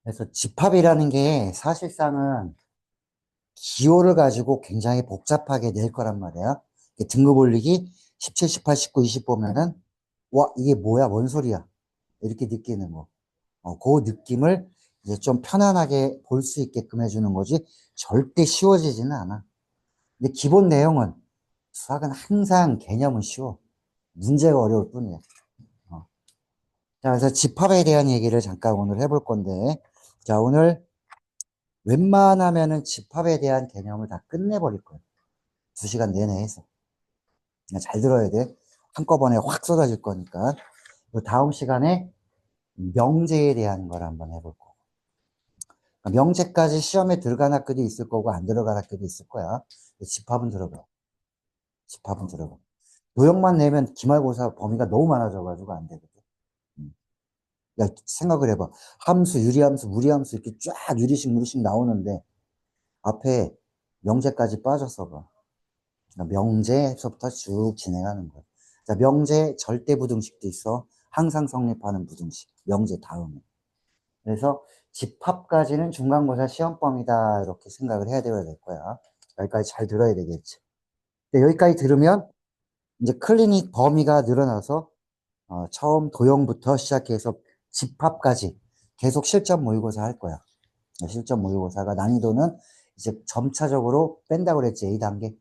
그래서 집합이라는 게 사실상은 기호를 가지고 굉장히 복잡하게 낼 거란 말이야. 이게 등급 올리기 17, 18, 19, 20 보면은, 와, 이게 뭐야? 뭔 소리야? 이렇게 느끼는 거. 그 느낌을 이제 좀 편안하게 볼 수 있게끔 해주는 거지, 절대 쉬워지지는 않아. 근데 기본 내용은, 수학은 항상 개념은 쉬워. 문제가 어려울 뿐이야. 어. 자, 그래서 집합에 대한 얘기를 잠깐 오늘 해볼 건데, 자, 오늘 웬만하면은 집합에 대한 개념을 다 끝내버릴 거예요. 2시간 내내 해서. 그냥 잘 들어야 돼. 한꺼번에 확 쏟아질 거니까. 그 다음 시간에 명제에 대한 걸 한번 해볼 거고. 그러니까 명제까지 시험에 들어간 학교도 있을 거고, 안 들어간 학교도 있을 거야. 집합은 들어가. 집합은 들어가. 도형만 내면 기말고사 범위가 너무 많아져가지고 안 되거든. 음. 야, 생각을 해봐. 함수, 유리함수, 무리함수 이렇게 쫙 유리식, 무리식 나오는데, 앞에 명제까지 빠졌어 봐. 그러니까 명제에서부터 쭉 진행하는 거야. 자, 명제 절대부등식도 있어. 항상 성립하는 부등식. 명제 다음에. 그래서 집합까지는 중간고사 시험범위다. 이렇게 생각을 해야 될 거야. 여기까지 잘 들어야 되겠지. 근데 여기까지 들으면 이제 클리닉 범위가 늘어나서 처음 도형부터 시작해서 집합까지 계속 실전 모의고사 할 거야. 실전 모의고사가 난이도는 이제 점차적으로 뺀다고 그랬지. A단계.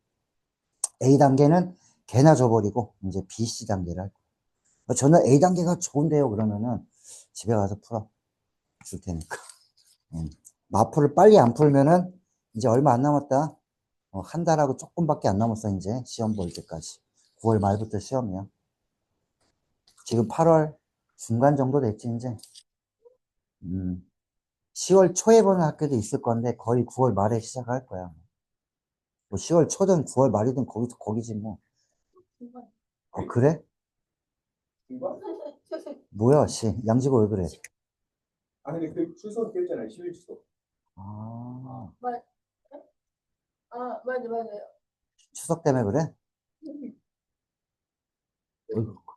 A단계는 개나 줘버리고 이제 B, C 단계를 할 거야. 저는 A단계가 좋은데요. 그러면은 집에 가서 풀어 줄 테니까. 마풀을 빨리 안 풀면은 이제 얼마 안 남았다. 한 달하고 조금밖에 안 남았어. 이제 시험 볼 때까지. 9월 말부터 시험이야. 지금 8월 중간 정도 됐지 이제. 음, 10월 초에 보는 학교도 있을 건데 거의 9월 말에 시작할 거야. 뭐 10월 초든 9월 말이든 거기지 뭐. 그래? 뭐야, 씨. 양지고 왜 그래? 아니 근데 그 출석 됐잖아요. 10일 출석. 아, 맞아, 맞아요. 추석 때문에 그래?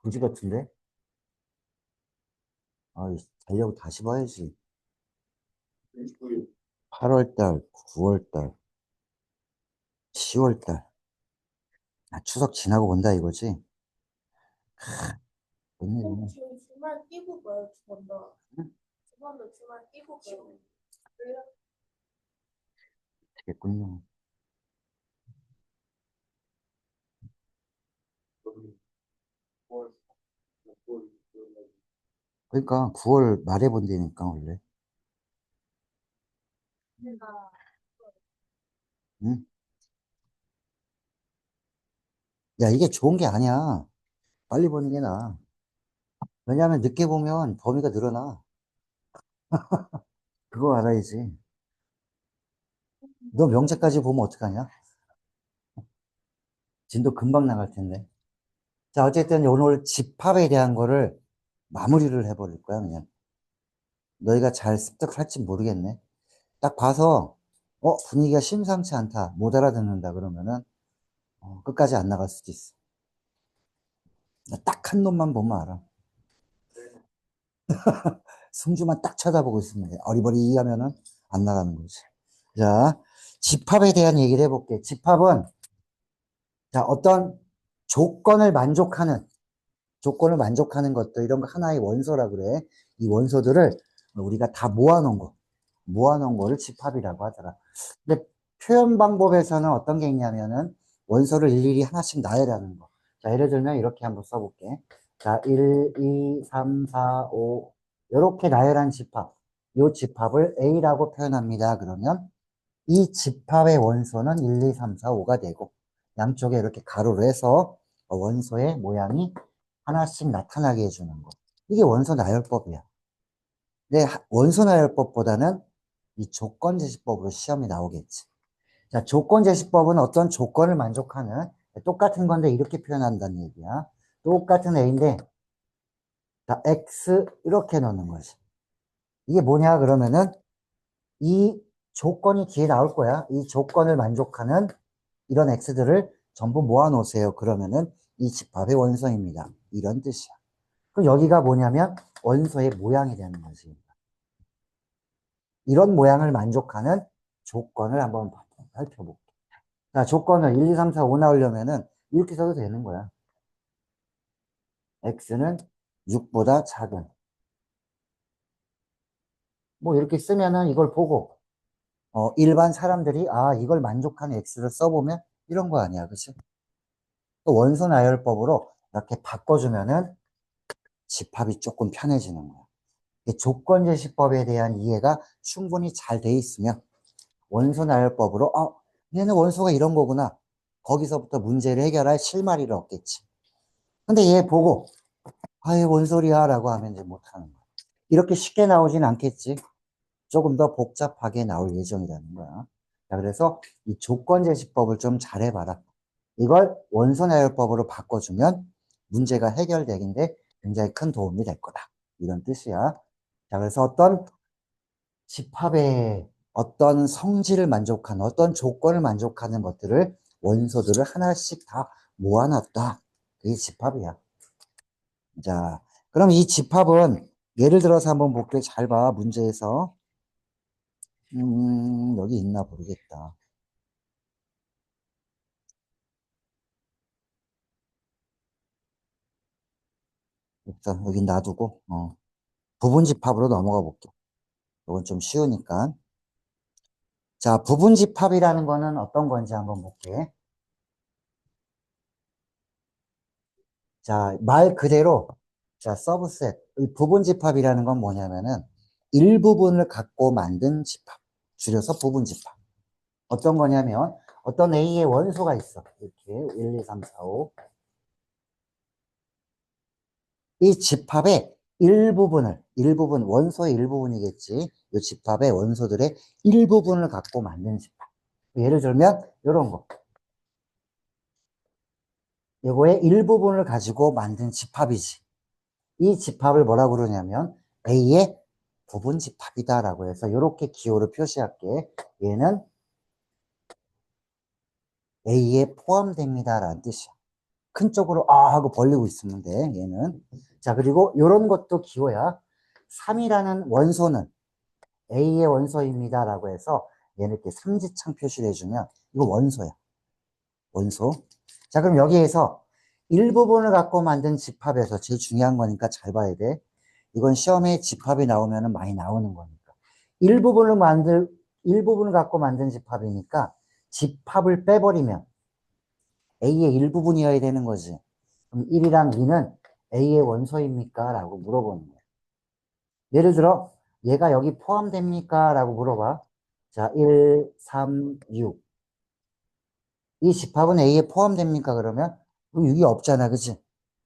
그지 같은데? 아, 달려고 다시 봐야지. 29일. 8월 달, 9월 달, 10월 달. 아, 추석 지나고 본다 이거지? 웬일이냐? 지금 주말 끼고 봐요, 주말도. 응? 주말도 주말 끼고 봐요. 되겠군요. 그러니까 9월 말에 본다니까 원래. 내가 응? 야, 이게 좋은 게 아니야. 빨리 보는 게 나아. 왜냐하면 늦게 보면 범위가 늘어나. 그거 알아야지. 너 명제까지 보면 어떡하냐? 진도 금방 나갈 텐데. 자, 어쨌든 오늘 집합에 대한 거를 마무리를 해버릴 거야, 그냥. 너희가 잘 습득할지 모르겠네. 딱 봐서, 분위기가 심상치 않다. 못 알아듣는다. 그러면은, 끝까지 안 나갈 수도 있어. 딱 한 놈만 보면 알아. 승주만 딱 쳐다보고 있으면 돼. 어리버리 하면은 안 나가는 거지. 자, 집합에 대한 얘기를 해볼게. 집합은, 자, 어떤 조건을 만족하는 것들, 이런 거 하나의 원소라 그래. 이 원소들을 우리가 다 모아놓은 거를 집합이라고 하더라. 근데 표현 방법에서는 어떤 게 있냐면은 원소를 일일이 하나씩 나열하는 거. 자, 예를 들면 이렇게 한번 써볼게. 자, 1, 2, 3, 4, 5. 이렇게 나열한 집합. 이 집합을 A라고 표현합니다. 그러면 이 집합의 원소는 1, 2, 3, 4, 5가 되고 양쪽에 이렇게 가로로 해서 원소의 모양이 하나씩 나타나게 해주는 거. 이게 원소 나열법이야. 근데 원소 나열법보다는 이 조건제시법으로 시험이 나오겠지. 자, 조건제시법은 어떤 조건을 만족하는 똑같은 건데 이렇게 표현한다는 얘기야. 똑같은 A인데 자, X 이렇게 넣는 거지. 이게 뭐냐 그러면은 이 조건이 뒤에 나올 거야. 이 조건을 만족하는 이런 X들을 전부 모아 놓으세요. 그러면은 이 집합의 원소입니다. 이런 뜻이야. 그럼 여기가 뭐냐면 원소의 모양이 되는 거지. 이런 모양을 만족하는 조건을 한번 살펴볼게. 자, 조건을 1, 2, 3, 4, 5 나오려면은 이렇게 써도 되는 거야. x는 6보다 작은. 뭐 이렇게 쓰면은 이걸 보고 일반 사람들이 이걸 만족하는 x를 써보면 이런 거 아니야. 그치? 또 원소 나열법으로 이렇게 바꿔주면은 집합이 조금 편해지는 거야. 이 조건제시법에 대한 이해가 충분히 잘 돼 있으면 원소 나열법으로 얘는 원소가 이런 거구나. 거기서부터 문제를 해결할 실마리를 얻겠지. 근데 얘 보고 얘 원소리야 라고 하면 이제 못하는 거야. 이렇게 쉽게 나오진 않겠지. 조금 더 복잡하게 나올 예정이라는 거야. 자, 그래서 이 조건제시법을 좀 잘해봐라. 이걸 원소나열법으로 바꿔주면 문제가 해결되는데 굉장히 큰 도움이 될 거다. 이런 뜻이야. 자, 그래서 어떤 집합의 어떤 성질을 만족하는 어떤 조건을 만족하는 것들을 원소들을 하나씩 다 모아놨다. 그게 집합이야. 자, 그럼 이 집합은 예를 들어서 한번 볼게. 잘 봐. 문제에서. 여기 있나 모르겠다. 일단 여기 놔두고, 부분 집합으로 넘어가 볼게. 이건 좀 쉬우니까. 자, 부분 집합이라는 거는 어떤 건지 한번 볼게. 자, 말 그대로, 자, 서브셋. 이 부분 집합이라는 건 뭐냐면은, 일부분을 갖고 만든 집합. 줄여서 부분 집합. 어떤 거냐면, 어떤 A의 원소가 있어. 이렇게, 1, 2, 3, 4, 5. 이 집합의 일부분, 원소의 일부분이겠지. 이 집합의 원소들의 일부분을 갖고 만든 집합. 예를 들면, 이런 거. 이거의 일부분을 가지고 만든 집합이지. 이 집합을 뭐라고 그러냐면, A의 부분 집합이다라고 해서, 이렇게 기호를 표시할게. 얘는 A에 포함됩니다라는 뜻이야. 큰 쪽으로 하고 벌리고 있으면 돼, 얘는. 자, 그리고 이런 것도 기호야. 3이라는 원소는 A의 원소입니다라고 해서 얘는 이렇게 삼지창 표시를 해주면 이거 원소야. 원소. 자, 그럼 여기에서 일부분을 갖고 만든 집합에서 제일 중요한 거니까 잘 봐야 돼. 이건 시험에 집합이 나오면 많이 나오는 거니까. 일부분을 갖고 만든 집합이니까 집합을 빼버리면 A의 일부분이어야 되는 거지. 그럼 1이랑 2는 A의 원소입니까? 라고 물어보는 거야. 예를 들어, 얘가 여기 포함됩니까? 라고 물어봐. 자, 1, 3, 6. 이 집합은 A에 포함됩니까? 그러면 6이 없잖아. 그치?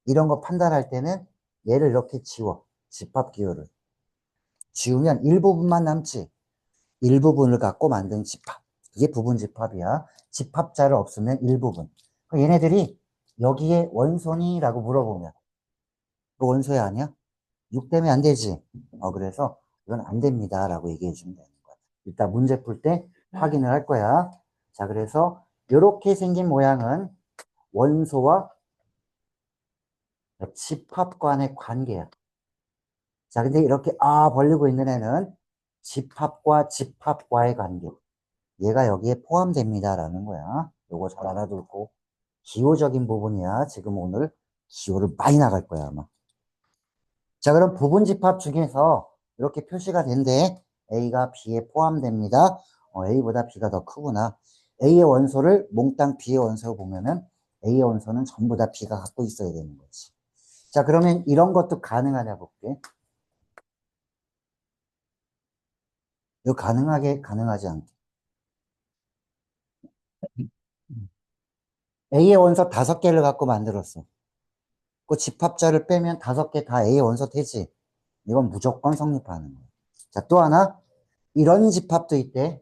이런 거 판단할 때는 얘를 이렇게 지워. 집합 기호를. 지우면 일부분만 남지. 일부분을 갖고 만든 집합. 이게 부분 집합이야. 집합자를 없으면 일부분. 그럼 얘네들이 여기에 원소니?라고 물어보면 그 원소야 아니야? 6 때문에 안 되지. 그래서 이건 안 됩니다. 라고 얘기해 주면 되는 거야. 이따 문제 풀 때 확인을 할 거야. 자, 그래서 이렇게 생긴 모양은 원소와 집합 간의 관계야. 자, 근데 이렇게 벌리고 있는 애는 집합과 집합과의 관계. 얘가 여기에 포함됩니다라는 거야. 요거 잘 알아두고 기호적인 부분이야. 지금 오늘 기호를 많이 나갈 거야, 아마. 자, 그럼 부분 집합 중에서 이렇게 표시가 된대. A가 B에 포함됩니다. A보다 B가 더 크구나. A의 원소를 몽땅 B의 원소로 보면은 A의 원소는 전부 다 B가 갖고 있어야 되는 거지. 자, 그러면 이런 것도 가능하냐 볼게. 이거 가능하지 않게. A의 원소 5개를 갖고 만들었어. 그 집합자를 빼면 5개 다 A의 원소 되지. 이건 무조건 성립하는 거야. 자, 또 하나. 이런 집합도 있대.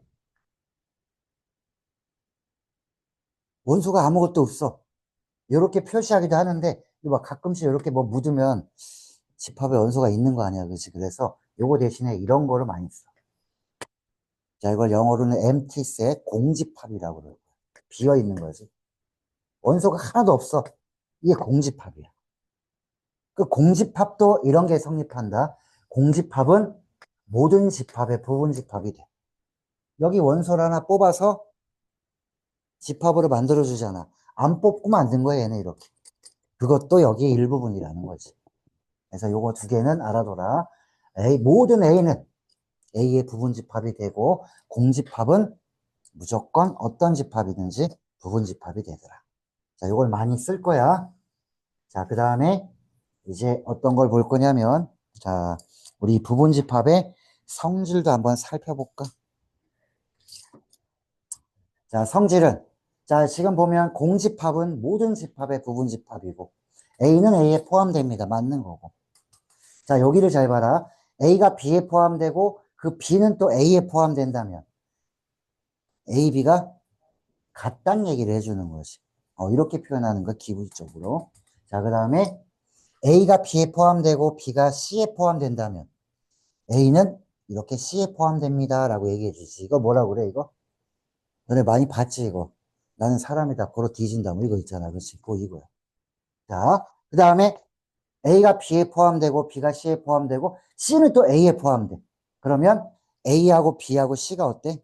원소가 아무것도 없어. 이렇게 표시하기도 하는데, 이거 가끔씩 이렇게 뭐 묻으면 집합에 원소가 있는 거 아니야. 그렇지? 그래서 요거 대신에 이런 거를 많이 써. 자, 이걸 영어로는 empty set, 공집합이라고 그래요. 비어 있는 거지. 원소가 하나도 없어. 이게 공집합이야. 그 공집합도 이런 게 성립한다. 공집합은 모든 집합의 부분 집합이 돼. 여기 원소를 하나 뽑아서 집합으로 만들어주잖아. 안 뽑고 만든 거야, 얘는 이렇게. 그것도 여기의 일부분이라는 거지. 그래서 요거 두 개는 알아둬라. 모든 A는 A의 부분 집합이 되고, 공집합은 무조건 어떤 집합이든지 부분 집합이 되더라. 자, 요걸 많이 쓸 거야. 자, 그 다음에 이제 어떤 걸 볼 거냐면, 자, 우리 부분 집합의 성질도 한번 살펴볼까? 자, 성질은, 자, 지금 보면 공집합은 모든 집합의 부분 집합이고, A는 A에 포함됩니다. 맞는 거고. 자, 여기를 잘 봐라. A가 B에 포함되고, 그 B는 또 A에 포함된다면, A, B가 같다는 얘기를 해주는 거지. 이렇게 표현하는 거, 기본적으로. 자, 그 다음에 A가 B에 포함되고, B가 C에 포함된다면, A는 이렇게 C에 포함됩니다. 라고 얘기해 주지. 이거 뭐라고 그래, 이거? 너네 많이 봤지, 이거? 나는 사람이다. 고로 뒤진다. 뭐 이거 있잖아. 그렇지? 그 이거야. 자, 그 다음에 A가 B에 포함되고, B가 C에 포함되고, C는 또 A에 포함돼. 그러면 A하고 B하고 C가 어때?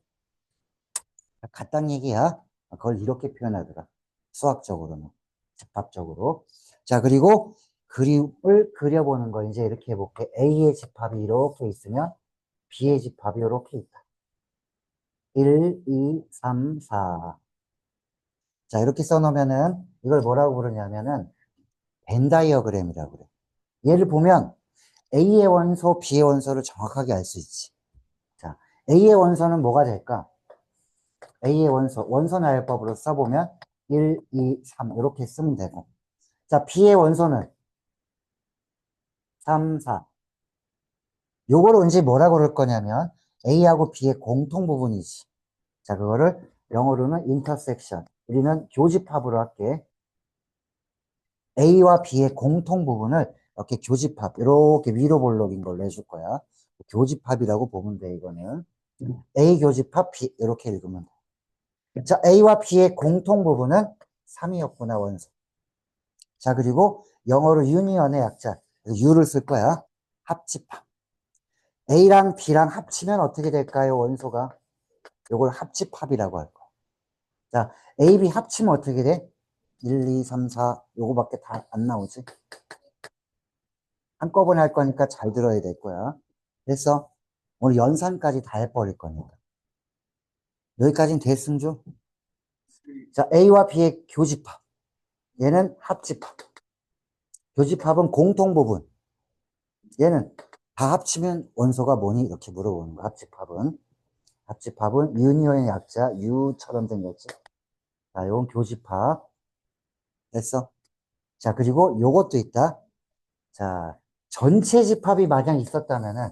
같다는 얘기야. 그걸 이렇게 표현하더라. 수학적으로는. 집합적으로. 자, 그리고 그림을 그려보는 거 이제 이렇게 해볼게. A의 집합이 이렇게 있으면 B의 집합이 이렇게 있다. 1, 2, 3, 4. 자, 이렇게 써놓으면은 이걸 뭐라고 부르냐면은 벤 다이어그램이라고 그래. 얘를 보면 A의 원소, B의 원소를 정확하게 알 수 있지. 자, A의 원소는 뭐가 될까? A의 원소, 원소나열법으로 써보면 1, 2, 3 이렇게 쓰면 되고. 자, B의 원소는 3, 4. 요거를 이제 뭐라고 그럴 거냐면 A하고 B의 공통 부분이지. 자, 그거를 영어로는 intersection. 우리는 교집합으로 할게. A와 B의 공통 부분을 이렇게 교집합, 이렇게 위로 볼록인 걸로 해줄 거야. 교집합이라고 보면 돼, 이거는. A 교집합 B, 이렇게 읽으면 돼. 자, A와 B의 공통 부분은 3이었구나, 원소. 자, 그리고 영어로 유니언의 약자, U를 쓸 거야. 합집합. A랑 B랑 합치면 어떻게 될까요, 원소가? 이걸 합집합이라고 할 거야. 자, A, B 합치면 어떻게 돼? 1, 2, 3, 4, 요거밖에 다 안 나오지? 한꺼번에 할 거니까 잘 들어야 될 거야. 그래서 오늘 연산까지 다 해버릴 거니까. 여기까지는 됐음죠? 자, A와 B의 교집합. 얘는 합집합. 교집합은 공통 부분. 얘는 다 합치면 원소가 뭐니? 이렇게 물어보는 거. 합집합은. 합집합은 유니온의 약자, U처럼 생겼지. 자, 요건 교집합. 됐어? 자, 그리고 요것도 있다. 자, 전체 집합이 만약 있었다면은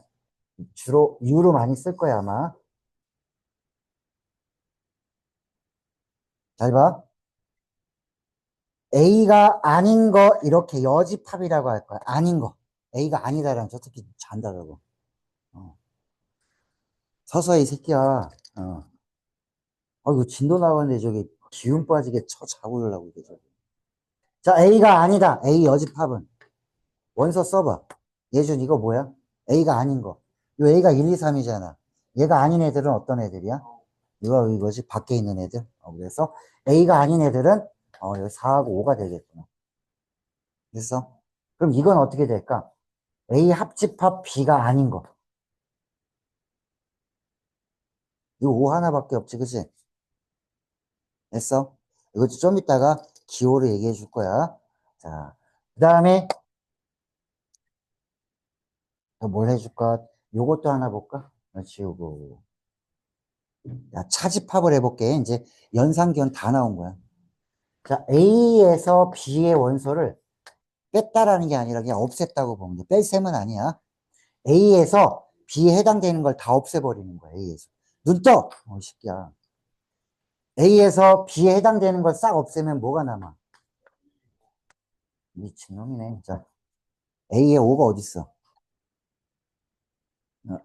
주로 U로 많이 쓸 거야, 아마. 잘 봐. A가 아닌 거, 이렇게 여집합이라고 할 거야. 아닌 거. A가 아니다라는 저 새끼 잔다라고. 어. 서서히, 이 새끼야. 이거 진도 나왔는데 저기 기운 빠지게 쳐 잡으려고 이게 저기. 자, A가 아니다. A 여집합은. 원서 써봐. 예준, 이거 뭐야? A가 아닌 거. 이 A가 1, 2, 3이잖아. 얘가 아닌 애들은 어떤 애들이야? 이거지. 밖에 있는 애들. 그래서 A가 아닌 애들은, 여기 4하고 5가 되겠구나. 됐어? 그럼 이건 어떻게 될까? A 합집합 B가 아닌 거. 이거 5 하나밖에 없지, 그치? 됐어? 이거 좀 이따가 기호를 얘기해 줄 거야. 자, 그 다음에 또 뭘 해줄까? 요것도 하나 볼까? 그렇지, 요거. 야, 차집합을 해볼게. 이제 연상견 다 나온 거야. 자, A에서 B의 원소를 뺐다라는 게 아니라 그냥 없앴다고 보면 돼. 뺄 셈은 아니야. A에서 B에 해당되는 걸 다 없애버리는 거야, A에서. 눈 떠! 이 새끼야. A에서 B에 해당되는 걸 싹 없애면 뭐가 남아? 미친놈이네. 자, A에 5가 어딨어?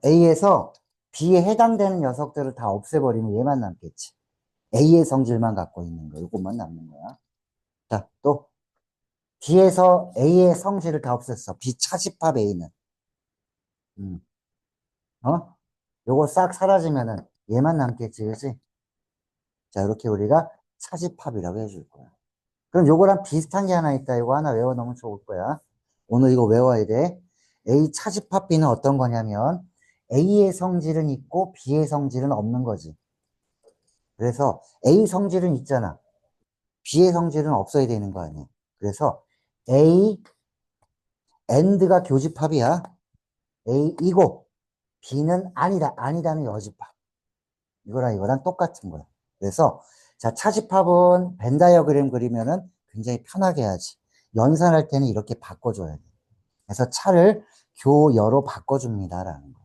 A에서 B에 해당되는 녀석들을 다 없애버리면 얘만 남겠지. A의 성질만 갖고 있는 거, 이것만 남는 거야. 자, 또 B에서 A의 성질을 다 없앴어. B 차집합 A는. 음. 어? 요거 싹 사라지면은 얘만 남겠지, 그지? 자, 이렇게 우리가 차집합이라고 해줄 거야. 그럼 요거랑 비슷한 게 하나 있다. 이거 하나 외워놓으면 좋을 거야. 오늘 이거 외워야 돼. A 차집합 B는 어떤 거냐면 A의 성질은 있고 B의 성질은 없는 거지. 그래서 A 성질은 있잖아. B의 성질은 없어야 되는 거 아니야. 그래서 A, AND가 교집합이야. A이고 B는 아니다. 아니다는 여집합. 이거랑 똑같은 거야. 그래서 자, 차집합은 벤 다이어그램 그리면은 굉장히 편하게 해야지. 연산할 때는 이렇게 바꿔줘야 돼. 그래서 차를 교여로 바꿔줍니다라는 거.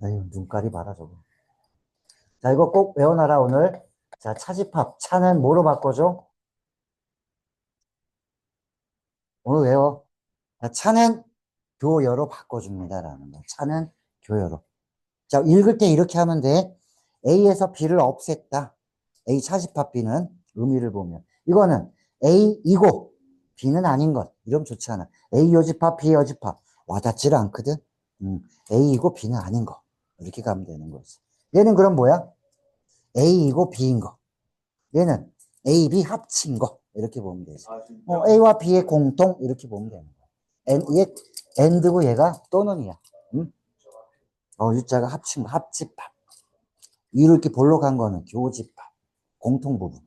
에휴, 눈깔이 봐라 저거. 자, 이거 꼭 외워놔라 오늘. 자, 차집합. 차는 뭐로 바꿔줘? 오늘 외워. 자, 차는 교여로 바꿔줍니다라는 거. 차는 교여로. 자, 읽을 때 이렇게 하면 돼. A에서 B를 없앴다. A 차집합 B는 의미를 보면. 이거는 A이고 B는 아닌 것. 이러면 좋지 않아. A 요집합, B 여집합. 와닿지를 않거든. A이고 B는 아닌 거. 이렇게 가면 되는 거지. 얘는 그럼 뭐야? A이고 B인 거. 얘는 A, B 합친 거. 이렇게 보면 되지. 아, 진짜? A와 B의 공통. 이렇게 보면 되는 거야. 얘 AND고 얘가 또는이야. 응? U자가 합친 거. 합집합. 이렇게 볼록한 거는 교집합. 공통 부분.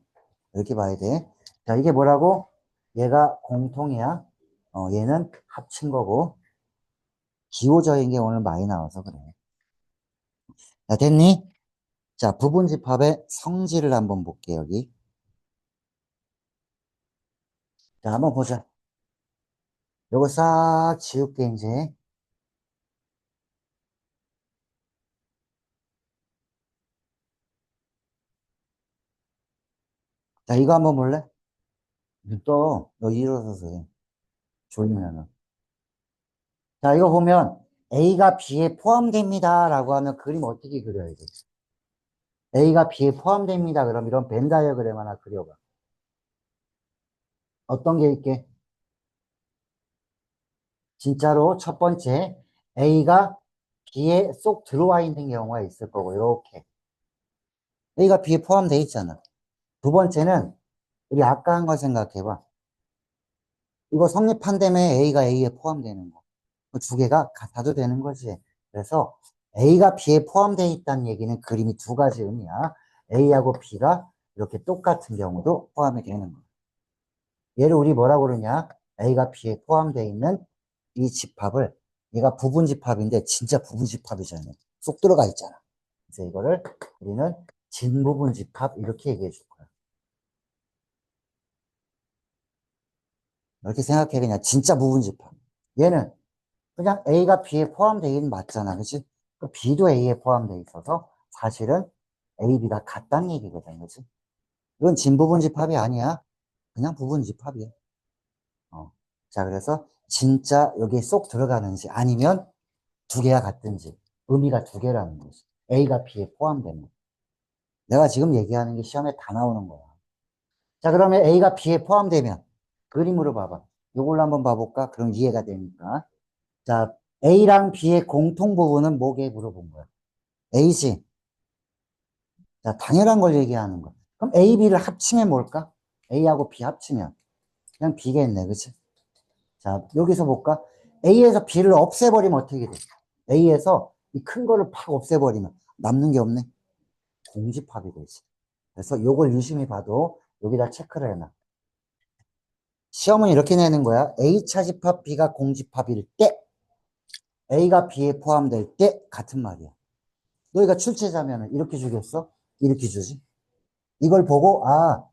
이렇게 봐야 돼. 자, 이게 뭐라고? 얘가 공통이야. 얘는 합친 거고. 기호적인 게 오늘 많이 나와서 그래. 자, 됐니? 자, 부분집합의 성질을 한번 볼게, 여기. 자, 한번 보자. 요거 싹 지울게, 이제. 자, 이거 한번 볼래? 또, 너 일어서서 해. 졸리면은. 자, 이거 보면 A가 B에 포함됩니다. 라고 하면 그림 어떻게 그려야 돼? A가 B에 포함됩니다. 그럼 이런 벤 다이어그램 하나 그려봐. 어떤 게 있게? 진짜로 첫 번째 A가 B에 쏙 들어와 있는 경우가 있을 거고 이렇게 A가 B에 포함되어 있잖아. 두 번째는 우리 아까 한 거 생각해봐. 이거 성립한다며 A가 A에 포함되는 거. 그 두 개가 같아도 되는 거지. 그래서 A가 B에 포함되어 있다는 얘기는 그림이 두 가지 의미야. A하고 B가 이렇게 똑같은 경우도 포함이 되는 거야. 얘를 우리 뭐라고 그러냐? A가 B에 포함되어 있는 이 집합을 얘가 부분집합인데 진짜 부분집합이잖아요. 쏙 들어가 있잖아. 그래서 이거를 우리는 진부분집합 이렇게 얘기해 줄 거야. 이렇게 생각해 그냥 진짜 부분집합. 얘는 그냥 A가 B에 포함되어 있는 맞잖아. 그치? 그 B도 A에 포함되어 있어서 사실은 A, B가 같다는 얘기거든. 그치? 이건 진부분집합이 아니야. 그냥 부분집합이야. 자, 그래서 진짜 여기에 쏙 들어가는지 아니면 두 개가 같은지 의미가 두 개라는 거지. A가 B에 포함되는 거. 내가 지금 얘기하는 게 시험에 다 나오는 거야. 자, 그러면 A가 B에 포함되면 그림으로 봐봐. 이걸로 한번 봐볼까? 그럼 이해가 되니까. 자, A랑 B의 공통 부분은 뭐게 물어본 거야? A지. 자, 당연한 걸 얘기하는 거야. 그럼 A, B를 합치면 뭘까? A하고 B 합치면 그냥 B겠네, 그치? 자, 여기서 볼까? A에서 B를 없애버리면 어떻게 돼? A에서 이 큰 거를 팍 없애버리면 남는 게 없네. 공집합이 되지. 그래서 요걸 유심히 봐도 여기다 체크를 해놔. 시험은 이렇게 내는 거야. A 차집합 B가 공집합일 때 A가 B에 포함될 때 같은 말이야. 너희가 출제자면은 이렇게 주겠어? 이렇게 주지. 이걸 보고 아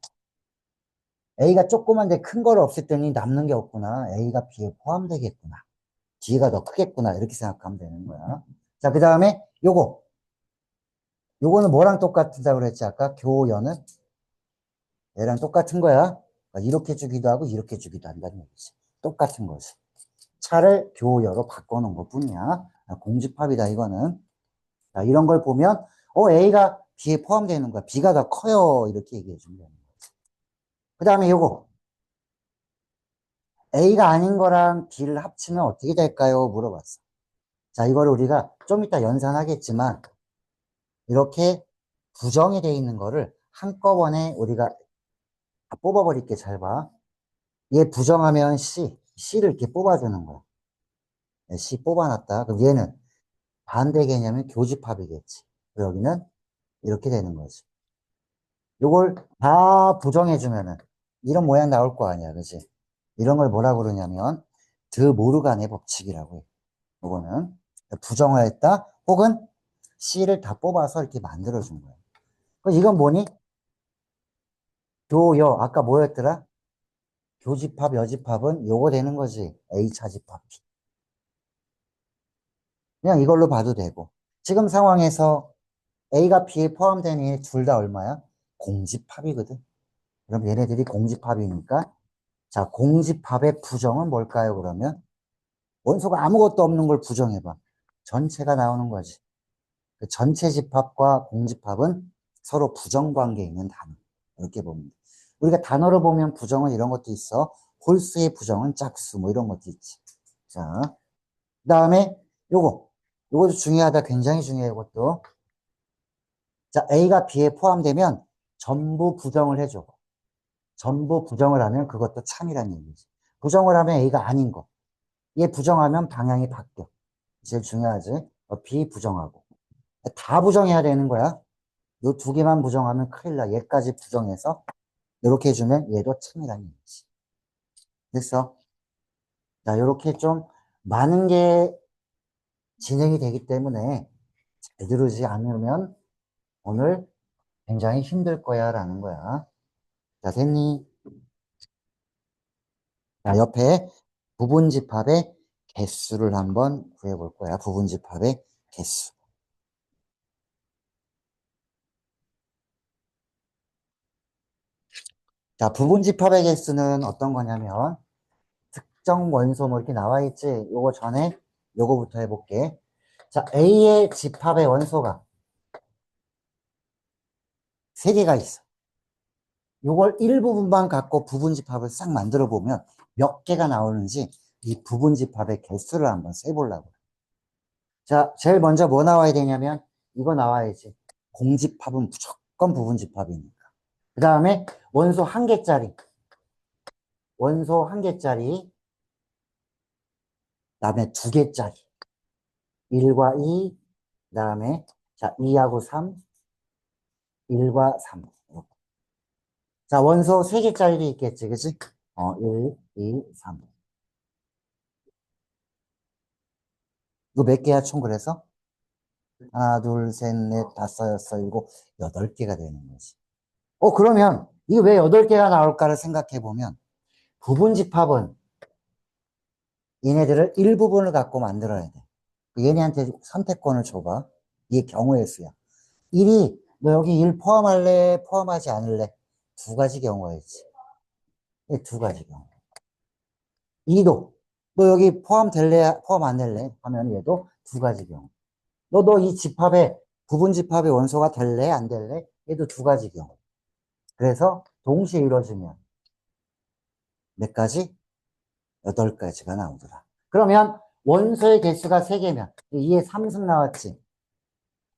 A가 조그만데 큰 거를 없앴더니 남는 게 없구나. A가 B에 포함되겠구나. B가 더 크겠구나. 이렇게 생각하면 되는 거야. 자, 그 다음에 요거는 뭐랑 똑같다고 그랬지 아까? 교연은 얘랑 똑같은 거야. 그러니까 이렇게 주기도 하고 이렇게 주기도 한다는 얘기지. 똑같은 거지. 차를 교여로 바꿔놓은 것 뿐이야. 공집합이다 이거는. 자, 이런 걸 보면 A가 B에 포함되는 거야. B가 더 커요. 이렇게 얘기해 주면 되는 거지. 그 다음에 요거 A가 아닌 거랑 B를 합치면 어떻게 될까요? 물어봤어. 자, 이거를 우리가 좀 이따 연산하겠지만, 이렇게 부정이 돼 있는 거를 한꺼번에 우리가 다 뽑아버릴게. 잘 봐. 얘 부정하면 C를 이렇게 뽑아주는 거야. 네, C 뽑아놨다. 그럼 얘는 반대 개념이 교집합이겠지. 그리고 여기는 이렇게 되는 거지. 요걸 다 부정해주면은 이런 모양 나올 거 아니야. 그지? 이런 걸 뭐라 그러냐면 드 모르간의 법칙이라고 해. 요거는 부정을 했다. 혹은 C를 다 뽑아서 이렇게 만들어준 거야. 그럼 이건 뭐니? 교여. 아까 뭐였더라? 교집합, 여집합은 요거 되는 거지. A 차집합. 그냥 이걸로 봐도 되고. 지금 상황에서 A가 B에 포함된 이 둘 다 얼마야? 공집합이거든. 그럼 얘네들이 공집합이니까 자, 공집합의 부정은 뭘까요, 그러면? 원소가 아무것도 없는 걸 부정해봐. 전체가 나오는 거지. 그 전체 집합과 공집합은 서로 부정관계에 있는 단어. 이렇게 보면 돼. 우리가 단어로 보면 부정은 이런 것도 있어. 홀수의 부정은 짝수, 뭐 이런 것도 있지. 자, 그 다음에 요것도 중요하다. 굉장히 중요해, 이것도. 자, A가 B에 포함되면 전부 부정을 해줘. 전부 부정을 하면 그것도 참이라는 얘기지. 부정을 하면 A가 아닌 거. 얘 부정하면 방향이 바뀌어. 제일 중요하지. 비부정하고. 다 부정해야 되는 거야. 요 두 개만 부정하면 큰일 나. 얘까지 부정해서 이렇게 해주면 얘도 참이라는 얘기지. 됐어? 자, 요렇게 좀 많은 게 진행이 되기 때문에 잘 들으지 않으면 오늘 굉장히 힘들 거야 라는 거야. 자, 됐니? 자, 옆에 부분집합의 개수를 한번 구해볼 거야. 부분집합의 개수. 자, 부분집합의 개수는 어떤 거냐면 특정 원소 뭐 이렇게 나와 있지? 요거 전에 요거부터 해볼게. 자, A의 집합의 원소가 세개가 있어. 요걸 일부분만 갖고 부분집합을 싹 만들어 보면 몇 개가 나오는지 이 부분집합의 개수를 한번 세보려고. 자, 제일 먼저 뭐 나와야 되냐면 이거 나와야지. 공집합은 무조건 부분집합이니까. 그 다음에 원소 한 개짜리. 원소 한 개짜리. 그 다음에 두 개짜리. 1과 2. 그 다음에 자, 2하고 3. 1과 3. 자, 원소 3개짜리도 있겠지, 그치? 1, 2, 3. 이거 몇 개야, 총 그래서? 하나, 둘, 셋, 넷, 다섯, 여섯, 일곱, 8개가 되는 거지. 그러면 이게 왜 8개가 나올까를 생각해 보면 부분집합은 얘네들을 일부분을 갖고 만들어야 돼. 얘네한테 선택권을 줘봐. 이게 경우의 수야. 1이 너 여기 1 포함할래? 포함하지 않을래? 두 가지 경우가 있지. 두 가지 경우. 2도 너 여기 포함될래? 포함 안 될래? 하면 얘도 두 가지 경우. 너 이 집합에 부분 집합의 원소가 될래? 안 될래? 얘도 두 가지 경우. 그래서 동시에 이루어지면 몇 가지? 8가지가 나오더라. 그러면 원소의 개수가 3개면 2의 3승 나왔지.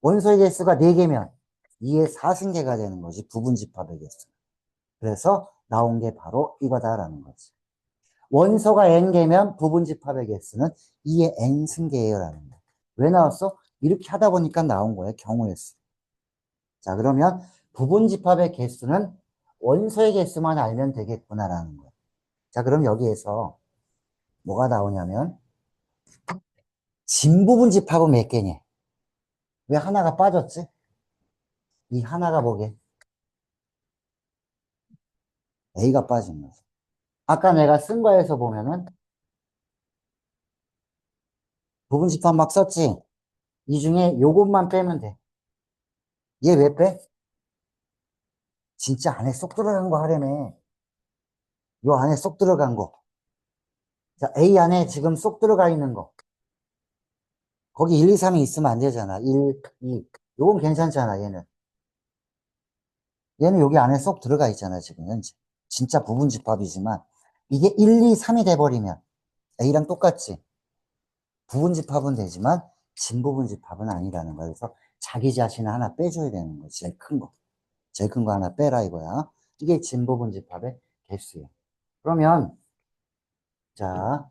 원소의 개수가 4개면 2의 4승계가 되는 거지. 부분 집합의 개수. 그래서 나온 게 바로 이거다라는 거지. 원소가 n개면 부분 집합의 개수는 2의 n승계예요라는 거야. 왜 나왔어? 이렇게 하다 보니까 나온 거예요. 경우의 수. 자, 그러면 부분 집합의 개수는 원소의 개수만 알면 되겠구나라는 거야. 자, 그럼 여기에서 뭐가 나오냐면 진부분 집합은 몇 개냐? 왜 하나가 빠졌지? 이 하나가 뭐게? A가 빠진 거지. 아까 내가 쓴 거에서 보면은 부분 집합 막 썼지? 이 중에 요것만 빼면 돼. 얘 왜 빼? 진짜 안에 쏙 들어간 거 하려면 요 안에 쏙 들어간 거. 자, A 안에 지금 쏙 들어가 있는 거. 거기 1, 2, 3이 있으면 안 되잖아. 1, 2. 요건 괜찮잖아, 얘는. 얘는 여기 안에 쏙 들어가 있잖아, 지금 현재. 진짜 부분집합이지만 이게 1, 2, 3이 돼버리면 A랑 똑같지. 부분집합은 되지만 진부분집합은 아니라는 거야. 그래서 자기 자신을 하나 빼줘야 되는 거야. 제일 큰 거. 제일 큰 거 하나 빼라 이거야. 이게 진부분집합의 개수예요. 그러면 자,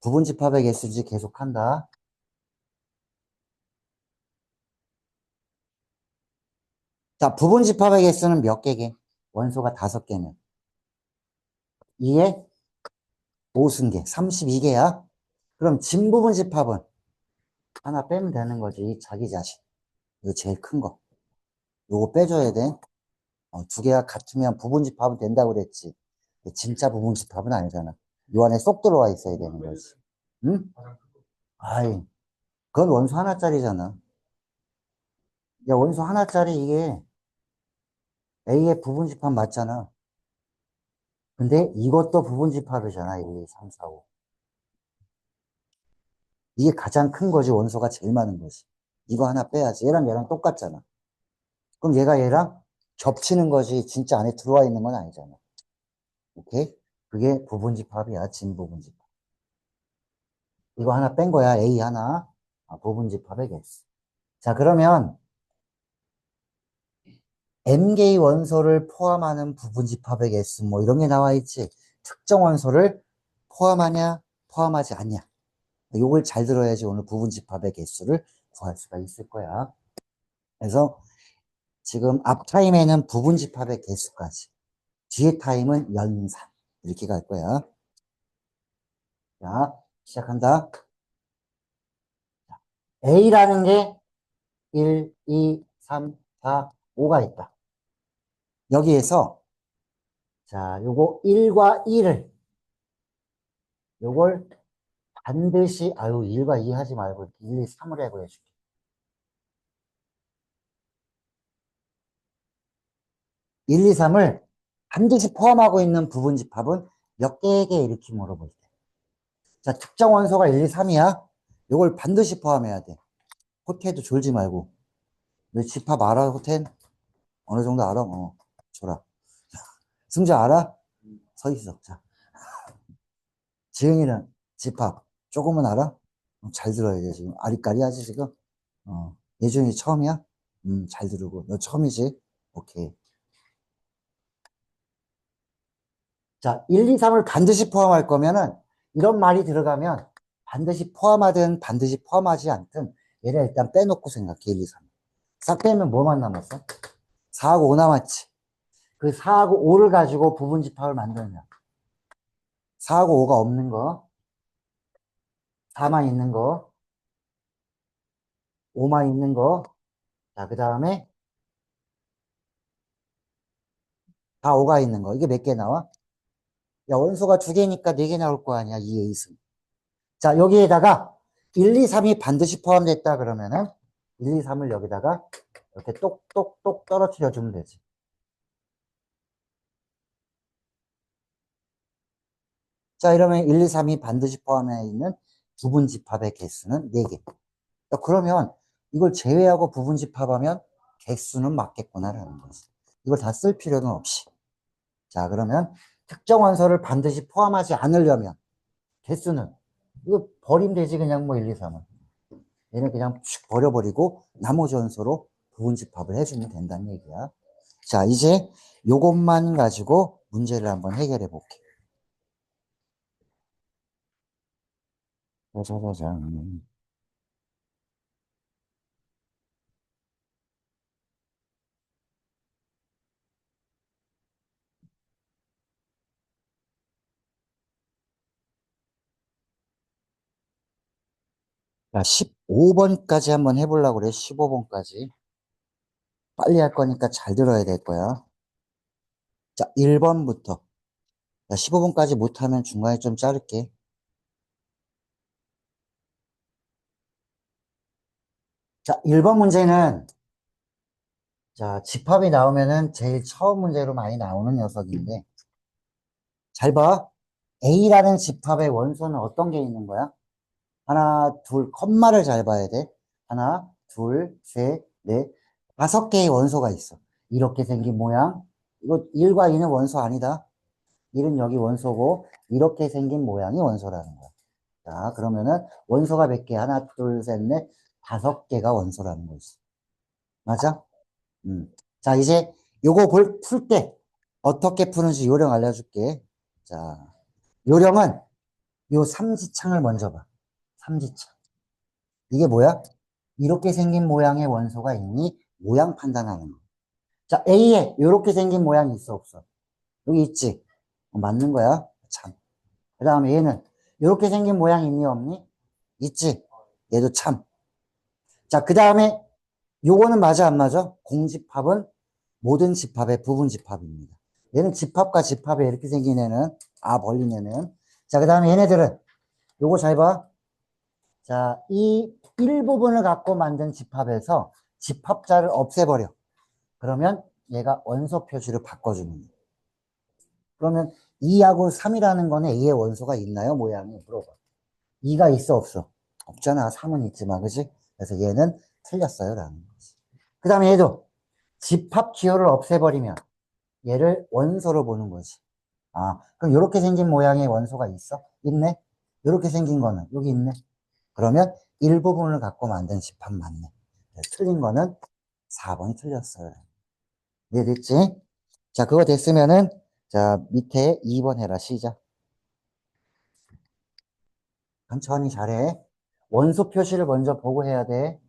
부분집합의 개수지 계속한다. 자, 부분집합의 개수는 몇 개게? 원소가 5개면 2에 5승계 32개야. 그럼 진부분집합은 하나 빼면 되는 거지. 자기 자신. 이거 제일 큰 거. 요거 빼줘야 돼. 두 개가 같으면 부분집합은 된다고 그랬지. 근데 진짜 부분집합은 아니잖아. 요 안에 쏙 들어와 있어야 되는 거지. 응? 아이, 그건 원소 하나짜리잖아. 야, 원소 하나짜리 이게 A의 부분집합 맞잖아. 근데 이것도 부분집합이잖아. 1, 2, 3, 4, 5. 이게 가장 큰 거지. 원소가 제일 많은 거지. 이거 하나 빼야지. 얘랑 얘랑 똑같잖아. 그럼 얘가 얘랑 겹치는 거지. 진짜 안에 들어와 있는 건 아니잖아. 오케이? 그게 부분집합이야. 진부분집합. 이거 하나 뺀 거야. A 하나. 부분집합의 개수. 자, 그러면 M개의 원소를 포함하는 부분집합의 개수 뭐 이런 게 나와 있지. 특정 원소를 포함하냐, 포함하지 않냐. 요걸 잘 들어야지 오늘 부분집합의 개수를 구할 수가 있을 거야. 그래서 지금 앞 타임에는 부분집합의 개수까지, 뒤에 타임은 연산 이렇게 갈 거야. 자, 시작한다. A라는 게 1, 2, 3, 4, 5가 있다. 여기에서 자, 요거 1과 2를 요걸 반드시 1과 2 하지 말고 1, 2, 3을 해고 해줄게. 1, 2, 3을 반드시 포함하고 있는 부분집합은 몇 개에게 이렇게 물어볼 때. 자, 특정 원소가 1, 2, 3이야. 요걸 반드시 포함해야 돼. 호텔도 졸지 말고. 너 집합 알아, 호텔? 어느 정도 알아? 줘라. 승자 알아? 서 있어. 자, 지영이는 집합 조금은 알아? 잘 들어야 돼, 지금. 아리까리하지, 지금? 예준이 처음이야? 잘 들으고. 너 처음이지? 오케이. 자, 1, 2, 3을 반드시 포함할 거면은 이런 말이 들어가면 반드시 포함하든 반드시 포함하지 않든 얘를 일단 빼놓고 생각해, 1, 2, 3. 싹 빼면 뭐만 남았어? 4하고 5 남았지. 그 4하고 5를 가지고 부분집합을 만들면 4하고 5가 없는 거, 4만 있는 거, 5만 있는 거, 자, 그 다음에 다 5가 있는 거. 이게 몇 개 나와? 야, 원소가 2개니까 4개 나올 거 아니야, 2의 2승. 자, 여기에다가 1, 2, 3이 반드시 포함됐다 그러면은 1, 2, 3을 여기다가 이렇게 똑똑똑 떨어뜨려 주면 되지. 자, 이러면 1, 2, 3이 반드시 포함해 있는 부분집합의 개수는 4개. 야, 그러면 이걸 제외하고 부분집합하면 개수는 맞겠구나라는 거지. 이걸 다 쓸 필요는 없이. 자, 그러면 특정 원소를 반드시 포함하지 않으려면 개수는 이거 버리면 되지 그냥 뭐 1, 2, 3은. 얘는 그냥 쭉 버려버리고 나머지 원소로 부분집합을 해주면 된다는 얘기야. 자, 이제 요것만 가지고 문제를 한번 해결해 볼게. 짜자자잔. 자, 15번까지 한번 해보려고 그래. 15번까지. 빨리 할 거니까 잘 들어야 될 거야. 자, 1번부터. 자, 15번까지 못하면 중간에 좀 자를게. 자, 1번 문제는 자, 집합이 나오면은 제일 처음 문제로 많이 나오는 녀석인데 잘 봐. A라는 집합의 원소는 어떤 게 있는 거야? 하나, 둘, 컴마를 잘 봐야 돼. 하나, 둘, 셋, 넷, 5개의 원소가 있어. 이렇게 생긴 모양. 이거 1과 2는 원소 아니다. 1은 여기 원소고, 이렇게 생긴 모양이 원소라는 거야. 자, 그러면은 원소가 몇 개? 하나, 둘, 셋, 넷, 다섯 개가 원소라는 거지. 맞아? 자, 이제 요거 풀 때 어떻게 푸는지 요령 알려줄게. 자, 요령은 요 삼지창을 먼저 봐. 삼지창. 이게 뭐야? 이렇게 생긴 모양의 원소가 있니? 모양 판단하는 거. 자, A에 이렇게 생긴 모양이 있어, 없어? 여기 있지? 맞는 거야? 참. 그 다음에 얘는 이렇게 생긴 모양이 있니, 없니? 있지? 얘도 참. 자, 그 다음에 요거는 맞아, 안 맞아? 공집합은 모든 집합의 부분 집합입니다. 얘는 집합과 집합에 이렇게 생긴 애는, 벌린 애는. 자, 그 다음에 얘네들은 요거 잘 봐. 자, 이 일부분을 갖고 만든 집합에서 집합자를 없애버려. 그러면 얘가 원소 표시를 바꿔줍니다. 그러면 2하고 3이라는 거는 A의 원소가 있나요? 모양이 물어봐. 2가 있어, 없어? 없잖아. 3은 있지만, 그지? 그래서 얘는 틀렸어요. 라는 거지. 그 다음에 얘도 집합 기호를 없애버리면 얘를 원소로 보는 거지. 그럼 이렇게 생긴 모양의 원소가 있어? 있네? 이렇게 생긴 거는 여기 있네? 그러면 일부분을 갖고 만든 집합 맞네. 틀린 거는 4번이 틀렸어요. 이해됐지? 자, 그거 됐으면은, 자, 밑에 2번 해라. 시작. 천천히 잘해. 원소 표시를 먼저 보고 해야 돼.